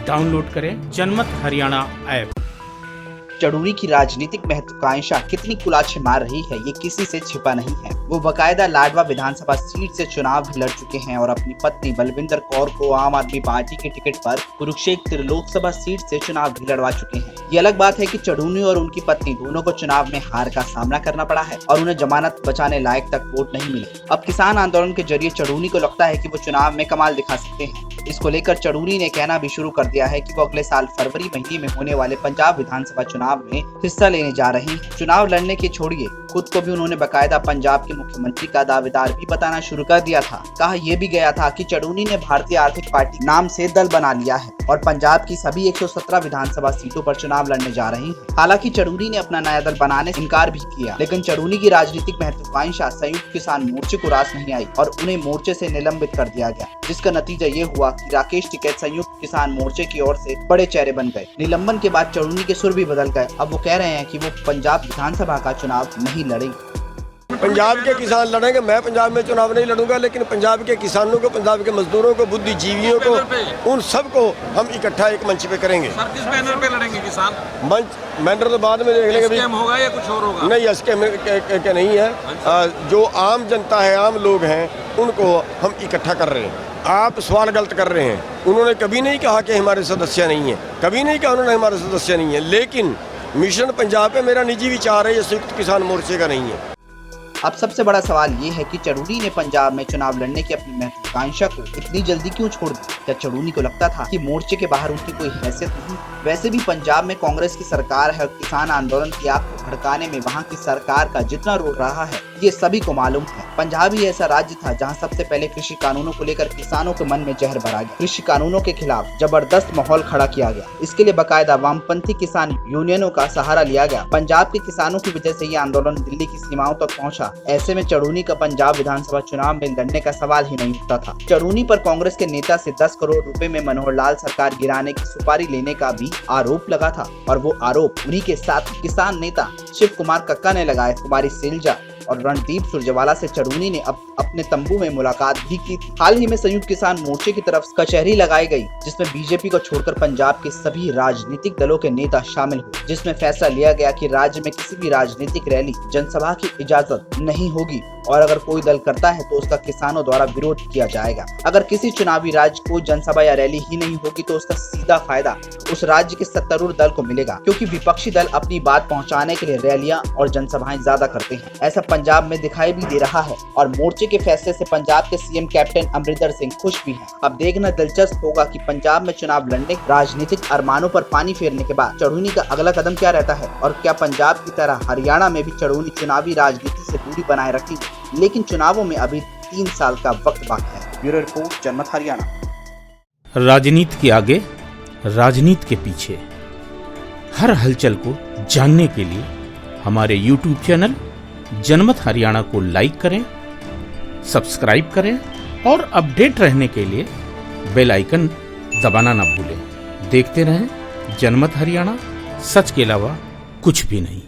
Download करें जनमत Haryana app. चड़ूरी की राजनीतिक महत्वाकांक्षा कितनी कुलाचे मार रही है ये किसी से छिपा नहीं है। वो बकायदा लाडवा विधानसभा सीट से चुनाव भी लड़ चुके हैं और अपनी पत्नी बलविंदर कौर को आम आदमी पार्टी के टिकट पर कुरुक्षेत्र लोकसभा सीट से चुनाव भी लड़वा चुके हैं। ये अलग बात है कि चड़ूनी और उनकी पत्नी दोनों को चुनाव में हार का सामना करना पड़ा है और उन्हें जमानत बचाने लायक तक वोट नहीं मिले। अब किसान आंदोलन के जरिए चड़ूनी को लगता है कि वो चुनाव में कमाल दिखा सकते हैं। इसको लेकर चड़ूनी ने कहना भी शुरू कर दिया है कि वो अगले साल फरवरी महीने में होने वाले पंजाब विधानसभा चुनाव में हिस्सा लेने जा रही हैं। चुनाव लड़ने के छोड़िए, खुद को भी उन्होंने बकायदा पंजाब के मुख्यमंत्री का दावेदार भी बताना शुरू कर दिया था। कहा यह भी गया था कि चड़ूनी ने भारतीय आर्थिक पार्टी नाम से दल बना लिया है और पंजाब की सभी 117 विधानसभा सीटों पर चुनाव लड़ने जा रही हैं। हालांकि चड़ूनी ने अपना नया दल बनाने से इनकार भी किया, लेकिन चड़ूनी की राजनीतिक महत्वाकांक्षा संयुक्त किसान मोर्चे को रास नहीं आई और उन्हें मोर्चे से निलंबित कर दिया गया, जिसका नतीजा ये हुआ कि राकेश टिकैत संयुक्त किसान मोर्चे की ओर से बड़े चेहरे बन गए। निलंबन के बाद चड़ूनी के सुर भी बदल गए। अब वो कह रहे हैं कि वो पंजाब विधानसभा का चुनाव नहीं लड़ेंगे। पंजाब के किसान लड़ेंगे, मैं पंजाब में चुनाव नहीं लड़ूंगा, लेकिन पंजाब के किसानों को, पंजाब के मजदूरों को, बुद्धिजीवियों को, उन सबको हम इकट्ठा एक मंच पे करेंगे। सर किस बैनर पे लड़ेंगे किसान? मंच बैनर तो बाद में देख लेंगे। स्कैम होगा या कुछ और होगा? नहीं, स्कैम के नहीं है। जो आम जनता है, आम लोग हैं, उनको हम इकट्ठा कर रहे हैं। आप सवाल गलत कर रहे हैं। उन्होंने कभी नहीं कहा कि हमारे सदस्य नहीं है, कभी नहीं कहा उन्होंने हमारे सदस्य नहीं है, लेकिन मिशन पंजाब पे मेरा निजी विचार है, ये संयुक्त किसान मोर्चे का नहीं है। अब सबसे बड़ा सवाल ये है कि चड़ूनी ने पंजाब में चुनाव लड़ने की अपनी महत्वाकांक्षा को इतनी जल्दी क्यों छोड़ दी? क्या चड़ूनी को लगता था कि मोर्चे के बाहर उनकी कोई हैसियत नहीं? वैसे भी पंजाब में कांग्रेस की सरकार है और किसान आंदोलन की आग को भड़काने में वहाँ की सरकार का जितना रोल रहा है ये सभी को मालूम है। पंजाब ही ऐसा राज्य था जहाँ सबसे पहले कृषि कानूनों को लेकर किसानों के मन में जहर भरा गया। कृषि कानूनों के खिलाफ जबरदस्त माहौल खड़ा किया गया। इसके लिए बकायदा वामपंथी किसान यूनियनों का सहारा लिया गया। पंजाब के किसानों की वजह से ये आंदोलन दिल्ली की सीमाओं तक पहुँचा। ऐसे में चड़ूनी का पंजाब विधानसभा चुनाव में लड़ने का सवाल ही नहीं उठता था। चड़ूनी पर कांग्रेस के नेता से 10 करोड़ रुपए में मनोहर लाल सरकार गिराने की सुपारी लेने का भी आरोप लगा था और वो आरोप उन्हीं के साथ किसान नेता शिव कुमार कक्का ने लगाए। कुमारी सैलजा और रणदीप सुरजेवाला से चड़ूनी ने अपने तंबू में मुलाकात भी की थी। हाल ही में संयुक्त किसान मोर्चे की तरफ कचहरी लगाई गई, जिसमें बीजेपी को छोड़कर पंजाब के सभी राजनीतिक दलों के नेता शामिल हुए, जिसमें फैसला लिया गया कि राज्य में किसी भी राजनीतिक रैली, जनसभा की इजाजत नहीं होगी और अगर कोई दल करता है तो उसका किसानों द्वारा विरोध किया जाएगा। अगर किसी चुनावी राज्य कोई जनसभा या रैली ही नहीं होगी तो उसका सीधा फायदा उस राज्य के सत्तारूढ़ दल को मिलेगा, क्योंकि विपक्षी दल अपनी बात पहुंचाने के लिए रैलियां और जनसभाएं ज्यादा करते हैं। ऐसा पंजाब में दिखाई भी दे रहा है और मोर्चे के फैसले से पंजाब के सीएम कैप्टन अमरिंदर सिंह खुश भी हैं। अब देखना दिलचस्प होगा कि पंजाब में चुनाव लड़ने राजनीतिक अरमानों पर पानी फेरने के बाद चड़ूनी का अगला कदम क्या रहता है और क्या पंजाब की तरह हरियाणा में भी चड़ूनी चुनावी राजनीति से दूरी बनाए रखेगी। लेकिन चुनावों में अभी 3 साल का वक्त बाकी है। ब्यूरो रिपोर्ट, जनमत हरियाणा। राजनीति के आगे, राजनीति के पीछे, हर हलचल को जानने के लिए हमारे YouTube चैनल जनमत हरियाणा को लाइक करें, सब्सक्राइब करें और अपडेट रहने के लिए बेल आइकन दबाना ना भूलें। देखते रहें जनमत हरियाणा, सच के अलावा कुछ भी नहीं।